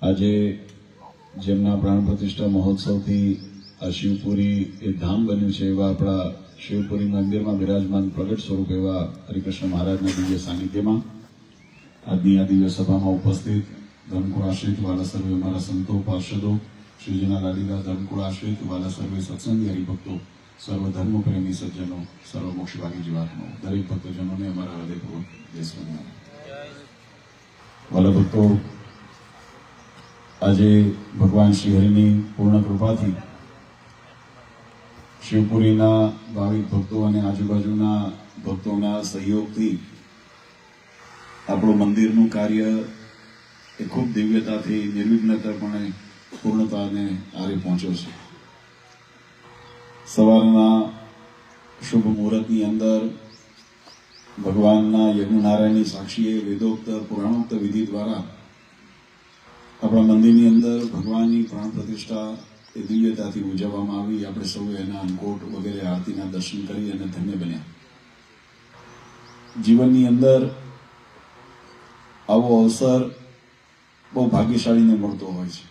આજે જેમના પ્રાણ પ્રતિષ્ઠા મહોત્સવથી આ શિવપુરી એ ધામ બન્યું છે એવા આપણા શિવપુરી મંદિરમાં બિરાજમાન પ્રગટ સ્વરૂપ એવા હરિકૃષ્ણ મહારાજના દિવ્ય સાનિધ્યમાં આજની આ દિવ્ય સભામાં ઉપસ્થિત ધર્મકુળ આશ્રિત વાલા સર્વે અમારા સંતો પાર્ષદો શ્રીજીના લાડીલા ધર્મકુળ આશ્રિત વાલા સર્વે સત્સંગી હરિભક્તો સર્વ ધર્મ પ્રેમી સજ્જનો સર્વ મોક્ષભાગી જીવાત્માઓ દરેક ભક્તજનોને અમારા હૃદયપૂર્વક જય સ્વામિનારાયણ. વાલા ભક્તો, આજે ભગવાન શ્રી હરિની પૂર્ણ કૃપાથી શિવપુરીના ભાવિક ભક્તો અને આજુબાજુના ભક્તોના સહયોગથી આપણું મંદિરનું કાર્ય એ ખૂબ દિવ્યતાથી નિર્વિઘ્નતાપણે પૂર્ણતાને આરે પહોંચ્યો છે. સવારના શુભ મુહૂર્તની અંદર ભગવાનના યજ્ઞનારાયણની સાક્ષીએ વેદોક્ત પુરાણોક્ત વિધિ દ્વારા આપણા મંદિરની અંદર ભગવાનની પ્રાણ પ્રતિષ્ઠા એ દિવ્યતાથી ઉજવવામાં આવી. આપણે સૌએ એના અંકોટ વગેરે આરતીના દર્શન કરી અને ધન્ય બન્યા. જીવનની અંદર આવો અવસર બહુ ભાગ્યશાળીને મળતો હોય છે.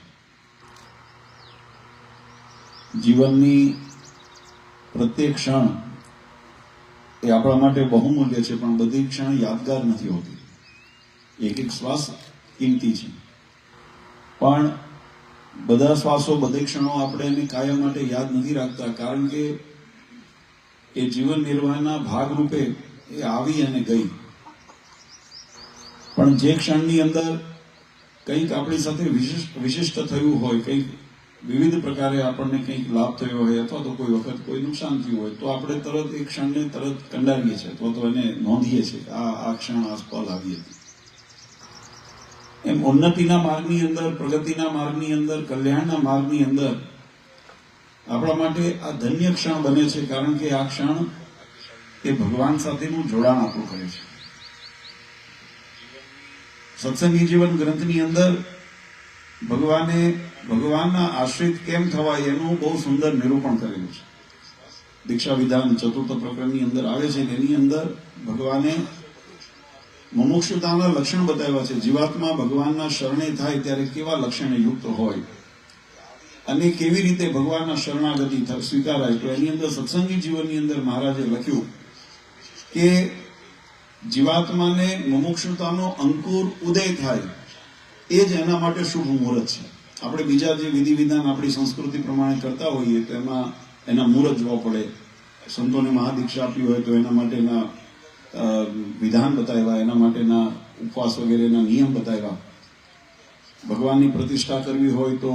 જીવનની પ્રત્યેક ક્ષણ એ આપણા માટે બહુમૂલ્ય છે, પણ બધી ક્ષણ યાદગાર નથી હોતી. એક એક શ્વાસ કિંમતી છે, પણ બધા શ્વાસો બધી ક્ષણો આપણે એને કાયમ માટે યાદ નથી રાખતા, કારણ કે એ જીવન નિર્વાહના ભાગરૂપે એ આવી અને ગઈ. પણ જે ક્ષણની અંદર કંઈક આપણી સાથે વિશિષ્ટ થયું હોય, કંઈક વિવિધ પ્રકારે આપણને કંઈક લાભ થયો હોય અથવા તો કોઈ વખત કોઈ નુકસાન થયું હોય, તો આપણે તરત એ ક્ષણને તરત કંડારીએ છીએ અથવા તો એને નોંધીએ છીએ કે આ ક્ષણ આ પલ આવી હતી. એમ ઉન્નતિના માર્ગની અંદર, પ્રગતિના માર્ગની અંદર, કલ્યાણના માર્ગની અંદર આપણા માટે આ ધન્ય ક્ષણ બને છે, કારણ કે આ ક્ષણ એ ભગવાન સાથેનું જોડાણ આપણું કરે છે. સત્સંગી જીવન ગ્રંથની અંદર ભગવાનના આશ્રિત કેમ થવાય એનું બહુ સુંદર નિરૂપણ કરેલું છે. દીક્ષા વિધાન ચતુર્થ પ્રકરણની અંદર આવે છે કે એની અંદર ભગવાને મુમુક્ષુતાના લક્ષણ બતાવ્યા છે. જીવાત્મા ભગવાનના શરણે થાય ત્યારે કેવા લક્ષણે યુક્ત હોય અને કેવી રીતે ભગવાનના શરણાગતિ સ્વીકારાય. તો એની અંદર સત્સંગી જીવનની અંદર મહારાજે લખ્યું કે જીવાત્માને મુમુક્ષુતાનો અંકુર ઉદય થાય એ જ એના માટે શુભ મુહૂર્ત છે. આપણે બીજા જે વિધિ વિધાન આપણી સંસ્કૃતિ પ્રમાણે કરતા હોઈએ તો એમાં એના મુહૂર્ત જોવા પડે. સંતોને મહાદીક્ષા આપી હોય તો એના માટેના વિધાન બતાવ્યા, એના માટેના ઉપવાસ વગેરેના નિયમ બતાવ્યા. ભગવાનની પ્રતિષ્ઠા કરવી હોય તો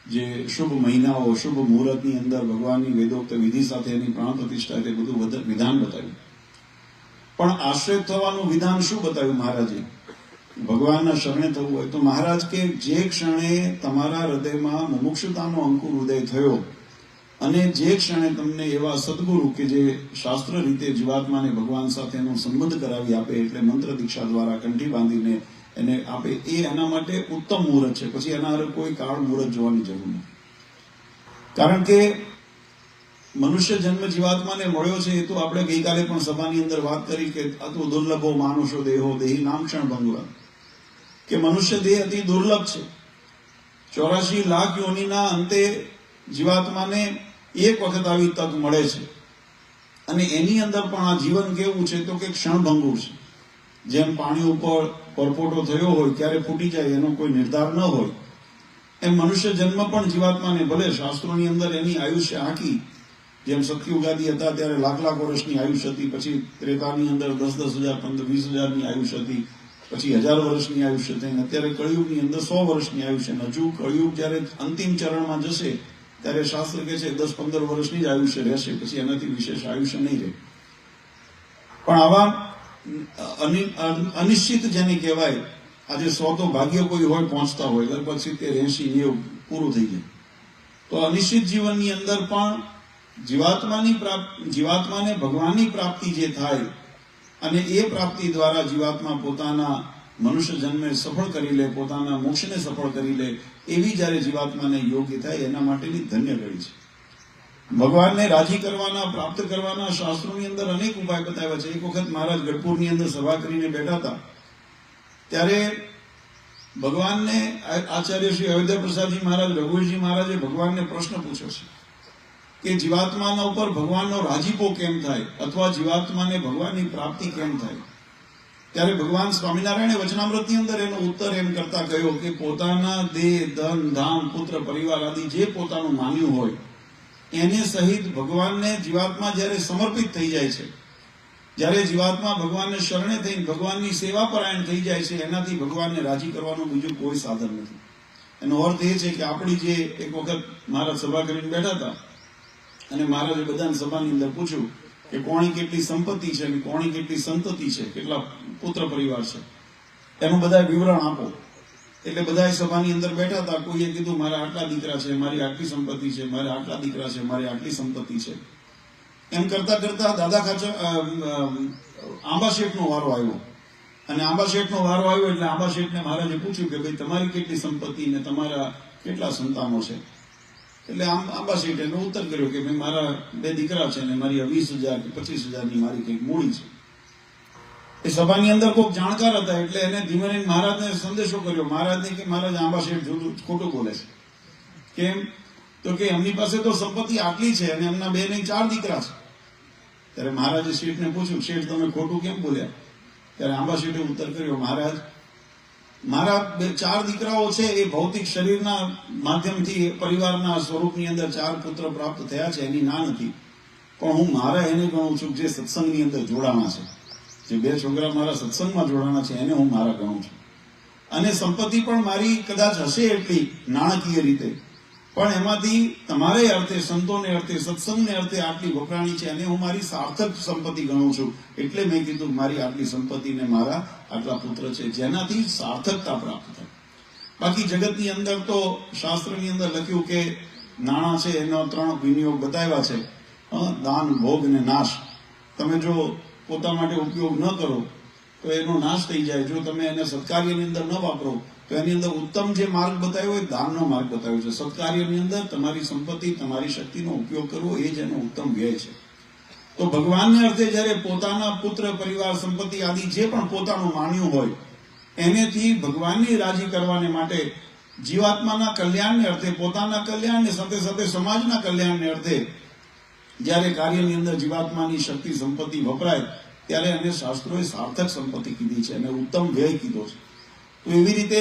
જે શુભ મહિનાઓ, શુભ મુહૂર્તની અંદર ભગવાનની વેદોક્ત વિધિ સાથે એની પ્રાણ પ્રતિષ્ઠા તે બધું વિધાન બતાવ્યું. પણ આશ્રિત થવાનું વિધાન શું બતાવ્યું મહારાજે? ભગવાનના શરણે થવું હોય તો મહારાજ કે જે ક્ષણે તમારા હૃદયમાં મુમુક્ષુતાનો અંકુર ઉદય થયો અને જે ક્ષણે તમને એવા સદગુરુ કે જે શાસ્ત્ર રીતે જીવાત્માને ભગવાન સાથેનો સંબંધ કરાવી આપે, એટલે મંત્ર દીક્ષા દ્વારા કંઠી બાંધીને એને આપે, એ એના માટે ઉત્તમ મુહૂર્ત છે. પછી એના હારે કોઈ કાળ મુહૂર્ત જોવાની જરૂર નથી. કારણ કે મનુષ્ય જન્મ જીવાત્માને મળ્યો છે એ તો આપણે ગઈકાલે પણ સભાની અંદર વાત કરી કે આ તો દુર્લભો માનુષો દેહો દેહી નામ ક્ષણ ભંગુરા, કે મનુષ્ય દેહ અતિ દુર્લભ છે. 84 લાખ યોનિના અંતે જીવાત્માને એક વખત આવી તક મળે છે અને એની અંદર પણ આ જીવન કેવું છે તો કે ક્ષણભંગુર છે. જેમ પાણી ઉપર પરપોટો થયો હોય ત્યારે ફૂટી જાય, એનો કોઈ નિર્ધાર ન હોય, એમ મનુષ્ય જન્મ પણ જીવાત્માને ભલે શાસ્ત્રોની અંદર એની આયુષ્ય આખી, જેમ સતયુગાદી હતા ત્યારે લાખ લાખ વર્ષની આયુષ્ય હતી, પછી ત્રેતાની અંદર 10,000, 15,000, 20,000ની આયુષ્ય હતી, પછી 1000 વર્ષની આયુષ્ય થઈ, અત્યારે કળિયુગની અંદર 100 વર્ષની આયુષ્ય. હજુ કળિયુગ જયારે અંતિમ ચરણમાં જશે ત્યારે શાસ્ત્ર કહે છે 10-15 વર્ષની જ આયુષ્ય રહેશે, પછી એનાથી વિશેષ આયુષ્ય નહીં રહે. પણ આવા અનિશ્ચિત જેને કહેવાય, આજે 100 તો ભાગ્ય કોઈ હોય પહોંચતા હોય, લગભગ 70, 80, 90 પૂરું થઈ જાય. તો અનિશ્ચિત જીવનની અંદર પણ જીવાત્માને ભગવાનની પ્રાપ્તિ જે થાય અને એ પ્રાપ્તિ દ્વારા જીવાત્મા પોતાના મનુષ્ય જન્મે સફળ કરી લે, પોતાના મોક્ષને સફળ કરી લે, એવી જ્યારે જીવાત્માને યોગ્ય થાય એના માટેની ધન્ય ઘડી છે. ભગવાનને રાજી કરવાના, પ્રાપ્ત કરવાના શાસ્ત્રોની અંદર અનેક ઉપાય બતાવ્યા છે. એક વખત મહારાજ ગઢપુરની અંદર સભા કરીને બેઠા હતા ત્યારે ભગવાનને આચાર્ય શ્રી અયોધ્યા પ્રસાદજી મહારાજ, રઘુવીરજી મહારાજે ભગવાનને પ્રશ્ન પૂછ્યો છે કે જીવાત્માના ઉપર ભગવાનનો રાજીપો કેમ થાય અથવા જીવાત્માને ભગવાનની પ્રાપ્તિ કેમ થાય. ત્યારે ભગવાન સ્વામિનારાયણે વચનામૃતની અંદર એનો ઉત્તર એમ કરતા કહ્યો કે પોતાના દેહ, ધન, ધામ, પુત્ર, પરિવાર આદિ જે પોતાનું માન્યું હોય એને સહિત ભગવાનને જીવાત્મા જ્યારે સમર્પિત થઈ જાય છે, જ્યારે જીવાત્મા ભગવાનને શરણે થઈને ભગવાનની સેવા પરાયણ થઈ જાય છે, એનાથી ભગવાનને રાજી કરવાનું બીજું કોઈ સાધન નથી. એનો અર્થ એ છે કે આપણી જે એક વખત મહારાજ સભા કરીને બેઠા હતા અને મહારાજે બધાને સભાની અંદર પૂછ્યું કે કોની કેટલી સંપત્તિ છે અને કોની કેટલી સંતતિ છે, કેટલા પુત્ર પરિવાર છે, એનું બધા વિવરણ આપો. એટલે બધા સભાની અંદર બેઠા હતા. કોઈએ કીધું મારા આટલા દીકરા છે, મારી આટલી સંપત્તિ છે, મારા આટલા દીકરા છે, મારી આટલી સંપત્તિ છે. એમ કરતા કરતા દાદા ખાચર આંબા શેઠનો વારો આવ્યો અને આંબા શેઠનો વારો આવ્યો એટલે આંબા શેઠને મહારાજે પૂછ્યું કે ભાઈ તમારી કેટલી સંપત્તિ ને તમારા કેટલા સંતાનો છે. એટલે આંબા શેઠે એનો ઉત્તર કર્યો કે ભાઈ મારા 2 દીકરા છે ને મારી 20,000 કે 25,000 મારી કંઈક મૂડી છે. એ સભાની અંદર કોઈક જાણકાર હતા એટલે એને ધીમે ધીમે મહારાજને સંદેશો કર્યો. મહારાજને કે મહારાજ આંબા શેઠ જુદું ખોટું બોલે છે. કેમ? તો કે એમની પાસે તો સંપત્તિ આટલી છે અને એમના 2 નહીં 4 દીકરા છે. ત્યારે મહારાજે શેઠને પૂછ્યું, શેઠ તમે ખોટું કેમ બોલ્યા? ત્યારે આંબા શેઠે ઉત્તર કર્યો, મહારાજ મારા 4 દીકરાઓ છે એ ભૌતિક શરીરના માધ્યમથી પરિવારના સ્વરૂપની અંદર 4 પુત્ર પ્રાપ્ત થયા છે, એની ના નથી. પણ હું મારા એને ગણું છું જે સત્સંગની અંદર જોડાણા છે, જે 2 છોકરા મારા સત્સંગમાં જોડાણા છે એને હું મારા ગણું છું. અને સંપત્તિ પણ મારી કદાચ હશે એટલી નાણાકીય રીતે, પણ એમાંથી તમારે અર્થે, સંતોને અર્થે, સત્સંગને અર્થે આટલી વપરાણી છે અને હું મારી સાર્થક સંપત્તિ ગણું છું. એટલે મેં કીધું મારી આટલી સંપત્તિને મારા આટલા પુત્ર છે જેનાથી સાર્થકતા પ્રાપ્ત થાય. બાકી જગતની અંદર તો શાસ્ત્રની અંદર લખ્યું કે નાણાં છે એનો 3 વિનિયોગ બતાવ્યા છે, દાન, ભોગ અને નાશ. તમે જો પોતા માટે ઉપયોગ ન કરો તો એનો નાશ થઈ જાય. જો તમે એને સત્કાર્યની અંદર ન વાપરો તો એની અંદર ઉત્તમ જે માર્ગ બતાવ્યો હોય દાનનો માર્ગ બતાવ્યો છે. સત્કાર્યની અંદર તમારી સંપત્તિ, તમારી શક્તિનો ઉપયોગ કરવો એ જ એનો ઉત્તમ વ્યય છે. તો ભગવાનને અર્થે જ્યારે પોતાના પુત્ર, પરિવાર, સંપત્તિ આદિ જે પણ પોતાનું માન્યું હોય એનેથી ભગવાનની રાજી કરવાને માટે જીવાત્માના કલ્યાણને અર્થે, પોતાના કલ્યાણને સાથે સાથે સમાજના કલ્યાણને અર્થે જ્યારે કાર્યની અંદર જીવાત્માની શક્તિ, સંપત્તિ વપરાય ત્યારે એને શાસ્ત્રોએ સાર્થક સંપત્તિ કીધી છે અને ઉત્તમ વ્યય કીધો છે. તો એવી રીતે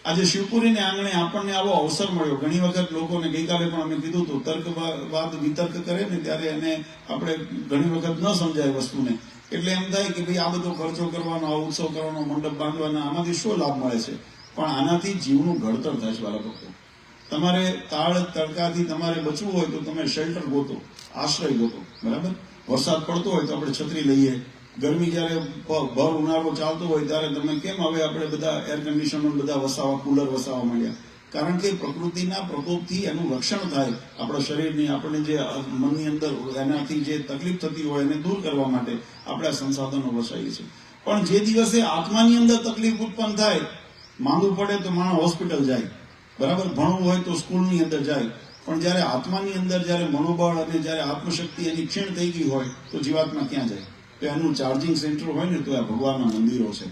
આજે શિવપુરીને આંગણે આપણને આવો અવસર મળ્યો. ઘણી વખત લોકોને ગઈકાલે પણ અમે કીધું હતું, તર્કવાદ વિતર્ક કરે ને ત્યારે એને આપણે ઘણી વખત ન સમજાય વસ્તુને, એટલે એમ થાય કે ભાઈ આ બધો ખર્ચો કરવાનો, આ ઉત્સવ કરવાનો, મંડપ બાંધવાના, આમાંથી શું લાભ મળે છે? પણ આનાથી જીવનું ઘડતર થાય છે વાલા ભક્તો. તમારે તાળ તડકાથી તમારે બચવું હોય તો તમે શેલ્ટર ગોતો, આશ્રય ગોતો. બરાબર? વરસાદ પડતો હોય તો આપણે છત્રી લઈએ. ગરમી જ્યારે ભર ઉનાળો ચાલતો હોય ત્યારે તમે કેમ હવે આપણે બધા એર કન્ડિશનર બધા વસાવા, કુલર વસાવા માંડ્યા? કારણ કે પ્રકૃતિના પ્રકોપથી એનું રક્ષણ થાય. આપણા શરીરની, આપણે જે મનની અંદર એનાથી જે તકલીફ થતી હોય એને દૂર કરવા માટે આપણે સંસાધનો વસાવીએ છીએ. પણ જે દિવસે આત્માની અંદર તકલીફ ઉત્પન્ન થાય, માંદું પડે તો માણસ હોસ્પિટલ જાય, બરાબર? ભણવું હોય તો સ્કૂલની અંદર જાય. પણ જ્યારે આત્માની અંદર જ્યારે મનોબળ અને જ્યારે આત્મશક્તિ એની ક્ષીણ થઈ ગઈ હોય તો જીવાત્મા ક્યાં જાય? તો એનું ચાર્જિંગ સેન્ટર હોય ને તો આ ભગવાનના મંદિરો છે.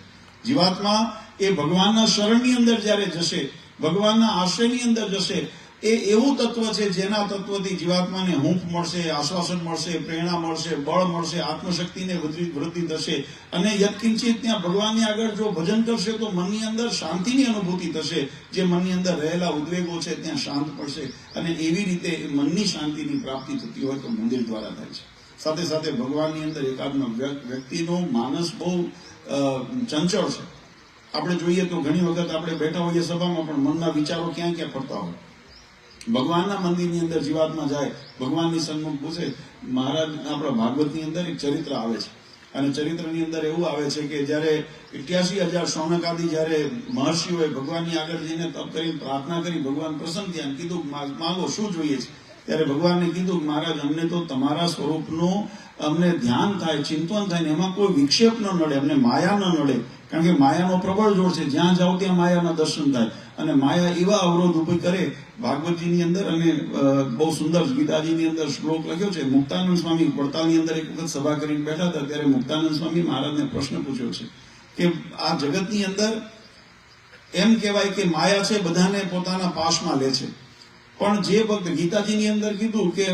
જીવાત્મા એ ભગવાનના શરણની અંદર જ્યારે જશે, ભગવાનના આશ્રયની અંદર જશે, એ એવું તત્વ છે જેના તત્વથી જીવાત્માને હૂંફ મળશે, આશ્વાસન મળશે, પ્રેરણા મળશે, બળ મળશે, આત્મશક્તિને વૃદ્ધિ થશે. અને યત્કિંચિત ત્યાં ભગવાનની આગળ જો ભજન કરશે તો મનની અંદર શાંતિની અનુભૂતિ થશે. જે મનની અંદર રહેલા ઉદ્વેગો છે ત્યાં શાંત પડશે અને એવી રીતે મનની શાંતિની પ્રાપ્તિ થતી હોય તો મંદિર દ્વારા થાય છે. સાથે સાથે ભગવાનની અંદર એકાત્મ વ્યક્તિનું માનસ બહુ ચંચળ છે. આપણે જોઈએ તો ઘણી વખત આપણે બેઠા હોઈએ સભામાં પણ મનના વિચારો ક્યાં ક્યાં ફરતા હોય. ભગવાનના મંદિરની અંદર જીવાત્મા જાય, ભગવાનની સન્મુખ પૂછે. મહારાજ આપણા ભાગવતની અંદર એક ચરિત્ર આવે છે અને ચરિત્રની અંદર એવું આવે છે કે જ્યારે 88,000 શૌનકાદી જ્યારે મહર્ષિઓએ ભગવાનની આગળ જઈને તપ કરીને પ્રાર્થના કરી, ભગવાન પ્રસન્ન થયા અને કીધું માંગો શું જોઈએ છે? ત્યારે ભગવાનને કીધું મહારાજ અમને તો તમારા સ્વરૂપનું અમને ધ્યાન થાય, ચિંતન થાય ને એમાં કોઈ વિક્ષેપ ન નડે, અમને માયા ન નડે. કારણ કે માયાનો પ્રબળ જોર છે, જ્યાં જાઓ ત્યાં માયાના દર્શન થાય અને માયા એવા અવરોધ ઉભી કરે. ભાગવતજીની અંદર અને બહુ સુંદર ગીતાજીની અંદર શ્લોક લખ્યો છે. મુક્તાનંદ સ્વામી વડતાલની અંદર એક વખત સભા કરીને બેઠા હતા ત્યારે મુક્તાનંદ સ્વામી મહારાજને પ્રશ્ન પૂછ્યો છે કે આ જગતની અંદર એમ કહેવાય કે માયા છે બધાને પોતાના પાશમાં લે છે. પણ જે ભક્ત ગીતાજીની અંદર કીધું કે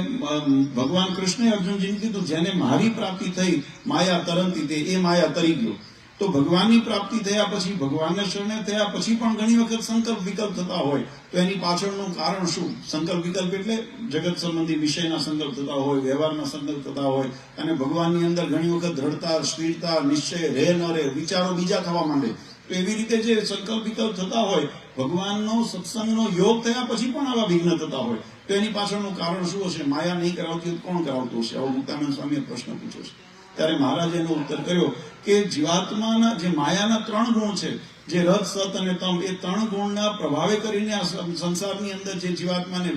ભગવાન કૃષ્ણે અર્જુનજીને કીધું જેને મારી પ્રાપ્તિ થઈ માયા તરંતી તે એ માયા તરી ગયો. તો ભગવાનની પ્રાપ્તિ થયા પછી ભગવાનને શરણે થયા પછી પણ ઘણી વખત સંકલ્પ વિકલ્પ થતા હોય તો એની પાછળનું કારણ શું? સંકલ્પ વિકલ્પ એટલે જગત સંબંધી વિષયના સંકલ્પ થતા હોય, વ્યવહારના સંકલ્પ થતા હોય અને ભગવાનની અંદર ઘણી વખત દ્રઢતા, સ્થિરતા, નિશ્ચય રહે ન રહે, વિચારો બીજા થવા માંડે. તો એવી રીતે જે સંકલ્પ વિકલ્પ થતા હોય, ભગવાનનો સત્સંગનો યોગ થયા પછી પણ આવા વિઘ્ન થતા હોય તો એની પાછળનું કારણ શું હશે? માયા નહીં કરાવતી હોય કોણ કરાવતું હશે? આવો મુક્તાનંદ સ્વામીએ પ્રશ્ન પૂછ્યો છે. ત્યારે મહારાજે એનો ઉત્તર કર્યો કે જીવાત્માના જે માયાના 3 ગુણ છે, જે રજ, સત અને તમ, એ 3 ગુણના પ્રભાવે કરીને આ સંસારની અંદર જે જીવાત્માને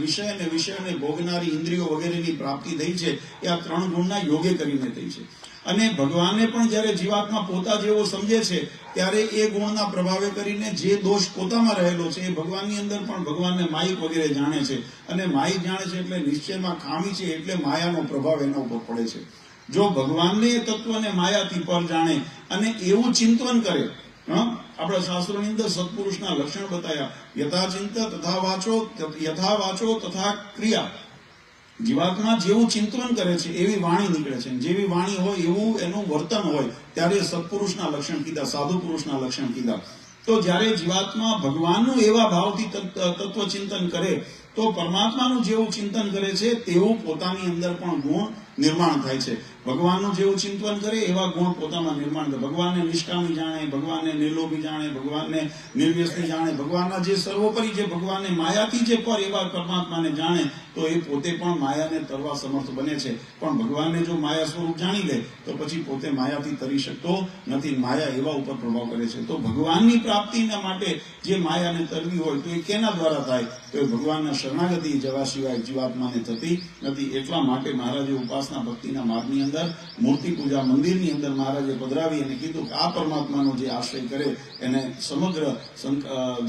વિષયને ભોગનારી ઇન્દ્રિયો વગેરેની પ્રાપ્તિ થઈ છે એ આ 3 ગુણના યોગે કરીને થઈ છે. અને ભગવાનને પણ જ્યારે જીવાત્મા પોતા જેવો સમજે છે ત્યારે એ ગુણના પ્રભાવે કરીને જે દોષ પોતામાં રહેલો છે એ ભગવાનની અંદર પણ ભગવાનને માયિક વગેરે જાણે છે. અને માયિક જાણે છે એટલે નિશ્ચયમાં ખામી છે એટલે માયાનો પ્રભાવ એના ઉપર પડે છે. જો ભગવાનને એ તત્વને માયાથી પર જાણે અને એવું ચિંતન કરે, આપણા શાસ્ત્રોની અંદર સત્પુરુષના લક્ષણ બતાવ્યા, યથા ચિંત તથા વાચો તથા ક્રિયા. જીવાત્મા જેવું ચિંતન કરે છે એવી વાણી નીકળે છે, જેવી વાણી હોય એવું એનું વર્તન હોય, ત્યારે સત્પુરુષના લક્ષણ કીધા, સાધુ પુરુષના લક્ષણ કીધા. તો જ્યારે જીવાત્મા ભગવાનનું એવા ભાવથી તત્વ ચિંતન કરે તો પરમાત્માનું જેવું ચિંતન કરે છે તેવું પોતાની અંદર પણ ગુણ નિર્માણ થાય છે. ભગવાનનું જેવું ચિંતન કરે એવા ગુણ પોતામાં નિર્માણ થાય. ભગવાનને નિષ્કામી જાણે, ભગવાનને નિર્લોભી જાણે, ભગવાનને નિર્વ્યસની જાણે, ભગવાનના જે સર્વોપરી જે ભગવાનને માયાથી જે પર એવા પરમાત્માને જાણે તો એ પોતે પણ માયાને તરવા સમર્થ બને છે. પણ ભગવાનને જો માયા સ્વરૂપ જાણી લે તો પછી પોતે માયાથી તરી શકતો નથી. માયા એવા ઉપર પ્રભાવ કરે છે. તો ભગવાનની પ્રાપ્તિના માટે જે માયાને તરવી હોય તો એ કેના દ્વારા થાય? તો એ ભગવાનના શરણાગતિ જવા સિવાય જીવાત્માને થતી નથી. એટલા માટે મહારાજે ઉપાસના ભક્તિના માર્ગની અંદર મૂર્તિ પૂજા મંદિરની અંદર મહારાજે પધરાવી અને કીધું કે આ પરમાત્માનો જે આશ્રય કરે એને સમગ્ર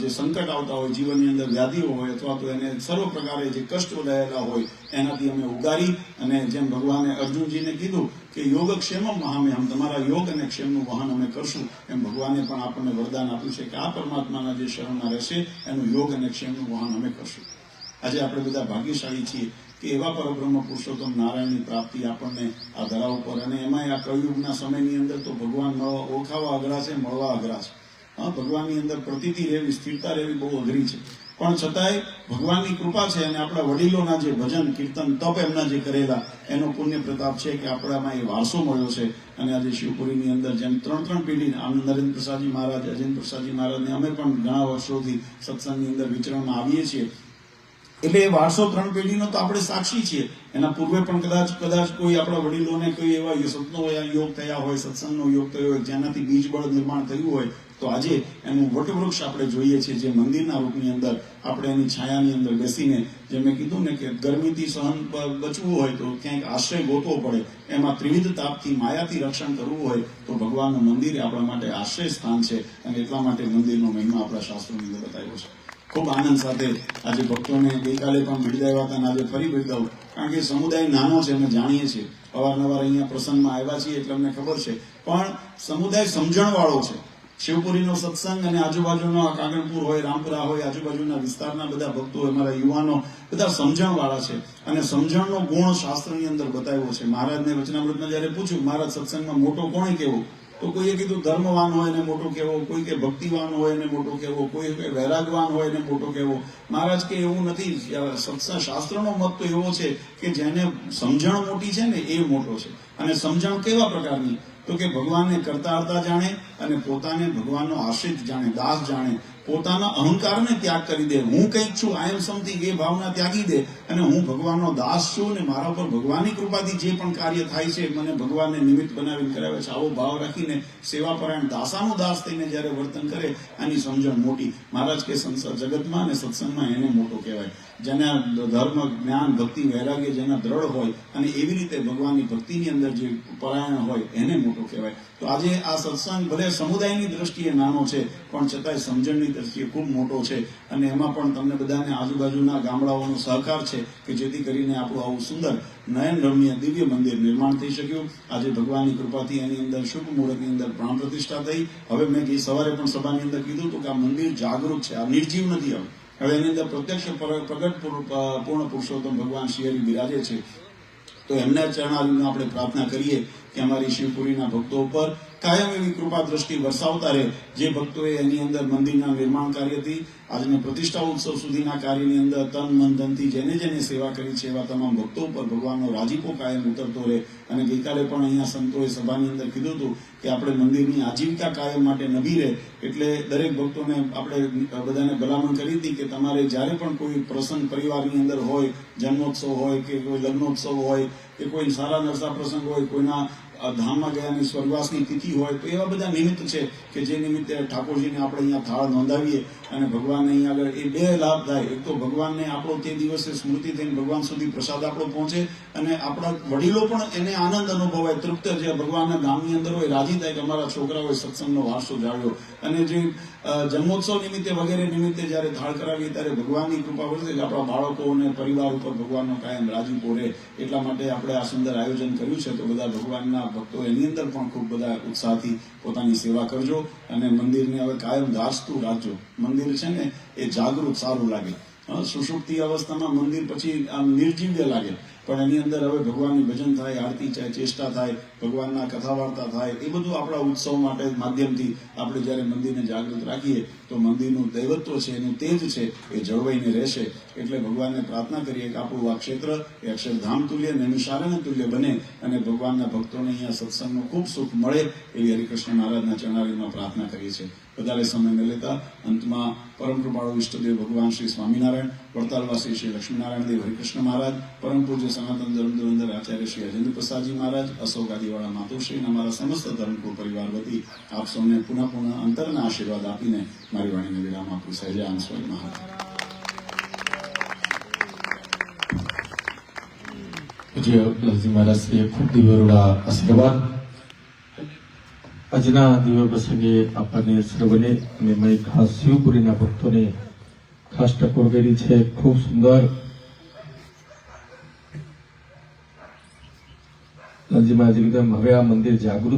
જે સંકટ આવતા હોય જીવનની અંદર, વ્યાધિઓ હોય અથવા તો એને સર્વ પ્રકારે જે કષ્ટ રહેલા હોય એનાથી અમે ઉગારી. અને જેમ ભગવાને અર્જુનજીને કીધું કે યોગક્ષેમમ મહામ્યહમ, તમારા યોગ અને ક્ષેમનું વહન અમે કરશું, એમ ભગવાને પણ આપણને વરદાન આપ્યું છે કે આ પરમાત્માના જે શરણમાં રહેશે એનું યોગ અને ક્ષેમનું વહન અમે કરશું. આજે આપણે બધા ભાગ્યશાળી છીએ કે એવા પરબ્રહ્મ પુરુષોત્તમ નારાયણની પ્રાપ્તિ આપણને આ ધરા ઉપર, અને એમાંય આ કળયુગના સમયની અંદર તો ભગવાન ઓળખાવા અઘરા છે, મળવા અઘરા છે. ભગવાનની અંદર પ્રતીતિ રહેવી, સ્થિરતા રહેવી બહુ અઘરી છે. પણ છતાંય ભગવાનની કૃપા છે અને આપણા વડીલોના જે ભજન, કીર્તન, તપ એમના જે કરેલા એનો પુણ્ય પ્રતાપ છે કે આપણામાં એ વારસો મળ્યો છે. અને આજે શિવપુરીની અંદર જેમ 3 પેઢી, નરેન્દ્ર પ્રસાદજી મહારાજ, અજેન્દ્ર પ્રસાદજી મહારાજને અમે પણ ઘણા વર્ષોથી સત્સંગની અંદર વિચરણમાં આવીએ છીએ. એટલે એ વારસો 3 પેઢીનો તો આપણે સાક્ષી છીએ. એના પૂર્વે પણ કદાચ કોઈ આપણા વડીલોને કોઈ એવા સત્નો યોગ થયા હોય, સત્સંગનો યોગ થયો હોય, જેનાથી બીજબળ નિર્માણ થયું હોય તો આજે એનું વટવૃક્ષ આપણે જોઈએ છીએ. જે મંદિરના રૂપની અંદર આપણે એની છાયાની અંદર બેસીને, જેમ મેં કીધું ને કે ગરમીથી સહન બચવું હોય તો ક્યાંક આશ્રય ગોતવો પડે, એમાં ત્રિવિધ તાપથી માયાથી રક્ષણ કરવું હોય તો ભગવાનનું મંદિર આપણા માટે આશ્રય સ્થાન છે. અને એટલા માટે મંદિરનો મહિમા આપણા શાસ્ત્રોની અંદર બતાવ્યો છે. ખૂબ આનંદ સાથે આજે ભક્તોને ગઈકાલે પણ બિરદાવ્યા હતા અને આજે ફરી બિરદાવું, કારણ કે સમુદાય નાનો છે, અમે જાણીએ છીએ, અવારનવાર અહીંયા પ્રસંગમાં આવ્યા છીએ એટલે અમને ખબર છે. પણ સમુદાય સમજણવાળો છે. શિવપુરીનો સત્સંગ અને આજુબાજુનો કાગણપુર હોય, રામપુરા હોય, આજુબાજુના વિસ્તારના બધા ભક્તો, અમારા યુવાનો બધા સમજણવાળા છે. અને સમજણનો ગુણ શાસ્ત્રની અંદર બતાવ્યો છે. મહારાજને વચનામૃતમાં જયારે પૂછ્યું મહારાજ સત્સંગમાં મોટો કોણે કેવો, તો કોઈએ કીધું ધર્મવાન હોય એને મોટો કહેવો, કોઈ કે ભક્તિવાન હોય એને મોટો કહેવો, કોઈ કે વૈરાગવાન હોય એને મોટો કહેવો. મહારાજ કે એવું નથી. શાસ્ત્રનો મત તો એવો છે કે જેને સમજણ મોટી છે ને એ મોટો છે. અને સમજણ કેવા પ્રકારની? તો કે ભગવાનને કરતા હરતા જાણે અને પોતાને ભગવાનનો આશ્રિત જાણે, દાસ જાણે, પોતાના અહંકારને ત્યાગ કરી દે. હું કંઈક છું, આઈ એમ સમથિંગ, એ ભાવના ત્યાગી દે અને હું ભગવાનનો દાસ છું ને મારા ઉપર ભગવાનની કૃપાથી જે પણ કાર્ય થાય છે મને ભગવાનને નિમિત્ત બનાવીને કરાવે છે, આવો ભાવ રાખીને સેવાપરાયણ દાસાનો દાસ થઈને જ્યારે વર્તન કરે આની સમજણ મોટી. મહારાજ કે સંસાર જગતમાં અને સત્સંગમાં એને મોટો કહેવાય. જેના ધર્મ, જ્ઞાન, ભક્તિ, વૈરાગ્ય જેના દ્રઢ હોય અને એવી રીતે ભગવાનની ભક્તિની અંદર જે પરાયણ હોય એને મોટો કહેવાય. તો આજે આ સત્સંગ ભલે સમુદાયની દ્રષ્ટિએ નાનો છે પણ છતાંય સમજણની દ્રષ્ટિએ ખૂબ મોટો છે અને એમાં પણ તમને બધાને આજુબાજુના ગામડાઓનો સહકાર છે કે જેથી કરીને આપણું આવું સુંદર નયન રમ્ય દિવ્ય મંદિર નિર્માણ થઈ શક્યું. આજે ભગવાનની કૃપાથી એની અંદર શુભ મુહૂર્તની અંદર પ્રાણ પ્રતિષ્ઠા થઈ. હવે મેં ગઈ સવારે પણ સભાની અંદર કીધું હતું કે આ મંદિર જાગૃત છે, આ નિર્જીવ નથી. હવે એની અંદર પ્રત્યક્ષ પ્રગટ પૂર્ણ પુરુષોત્તમ ભગવાન શ્રી હરિ બિરાજે છે. તો એમના ચરણારવિંદમાં આપણે પ્રાર્થના કરીએ કે અમારી શિવપુરીના ભક્તો ઉપર કાયમ એવી કૃપા દ્રષ્ટિ વરસાવતા રહે. જે ભક્તોએ એની અંદર મંદિરના નિર્માણ કાર્યથી આજના પ્રતિષ્ઠા ઉત્સવ સુધીના કાર્યની અંદર તન મન ધનથી જેને જેને સેવા કરી છે એવા તમામ ભક્તો ઉપર ભગવાનનો રાજીપો કાયમ ઉતરતો રહે. અને ગઈકાલે પણ અહીંયા સંતોએ સભાની અંદર કીધું હતું કે આપણે મંદિરની આજીવિકા કાયમ માટે નભી રહે એટલે દરેક ભક્તોને આપણે બધાને ભલામણ કરી હતી કે તમારે જ્યારે પણ કોઈ પ્રસંગ પરિવારની અંદર હોય, જન્મોત્સવ હોય કે કોઈ લગ્નોત્સવ હોય કે કોઈ સારા નરસા પ્રસંગ હોય, કોઈના ધામમાં ગયાની સ્વર્ગવાસની તિથિ હોય, તો એવા બધા નિમિત્ત છે કે જે નિમિત્તે ઠાકોરજીને આપણે અહીંયા થાળ નોંધાવીએ અને ભગવાનને અહીંયા આગળ એ બે લાભ થાય. એક તો ભગવાનને આપણો તે દિવસે સ્મૃતિ થઈને ભગવાન સુધી પ્રસાદ આપણો પહોંચે અને આપણા વડીલો પણ એને આનંદ અનુભવાય, તૃપ્ત જે ભગવાનના ગામની અંદર હોય રાજી થાય કે અમારા છોકરાઓએ સત્સંગનો વારસો જાળવ્યો. અને જે જન્મોત્સવ નિમિત્તે વગેરે નિમિત્તે જ્યારે થાળ કરાવીએ ત્યારે ભગવાનની કૃપા વધે કે આપણા બાળકો અને પરિવાર ઉપર ભગવાનનો કાયમ રાજીપો રહે. એટલા માટે આપણે આ સુંદર આયોજન કર્યું છે. તો બધા ભગવાનના ભક્તો એની અંદર પણ ખૂબ બધા ઉત્સાહથી પોતાની સેવા કરજો અને મંદિરને હવે કાયમ ગાજતું રાખજો. મંદિર છે ને એ જાગૃત સારું લાગે. સુષુપ્તિ અવસ્થામાં મંદિર પછી આમ નિર્જીવ્ય લાગે, પણ એની અંદર હવે ભગવાનની ભજન થાય, આરતી થાય, ચેષ્ટા થાય, ભગવાનના કથા વાર્તા થાય, એ બધું આપણા ઉત્સવ માટે માધ્યમથી આપણે જ્યારે મંદિરને જાગૃત રાખીએ તો મંદિરનું દૈવત્વ છે, એનું તેજ છે એ જળવાઈને રહેશે. એટલે ભગવાનને પ્રાર્થના કરીએ કે આપણું આ ક્ષેત્ર એ અક્ષરધામ તુલ્ય નૈમિષારણ્ય તુલ્ય બને અને ભગવાનના ભક્તોને અહીંયા સત્સંગનું ખૂબ સુખ મળે એવી હરિકૃષ્ણ મહારાજના ચરણારવિંદમાં પ્રાર્થના કરીએ છીએ. વધારે સમય ન લેતા અંતમાં પરમ કૃપાળુ ઈષ્ટદેવ ભગવાન શ્રી સ્વામિનારાયણ, વડતાલવાસી શ્રી લક્ષ્મીનારાયણ દેવ હરિકૃષ્ણ મહારાજ, પરમ પૂજ્ય સનાતન ધર્મ ધુરંધર આચાર્ય શ્રી અજેન્દ્ર પ્રસાદજી મહારાજ, અશોકાદીવાળા માતુશ્રી અને અમારા સમસ્ત ધર્મકુળ પરિવાર વતી આપ સૌને પુનઃ અંતરના આશીર્વાદ આપીને મારી વાણીને વિરામ આપું. સહેજાન સ્વામી મહારાજ. પૂજ્ય લલજી મહારાજ શ્રીએ ખૂબ દિવ્યરૂડા આશીર્વાદ આજના દિવ્ય પ્રસંગે આપણને સર્વને અને મેં ખાસ શિવપુરીના ભક્તોને ખાસ ટકોર કરી છે. ખૂબ સુંદર લલજી મહારાજે કીધું હવે આ મંદિર જાગૃત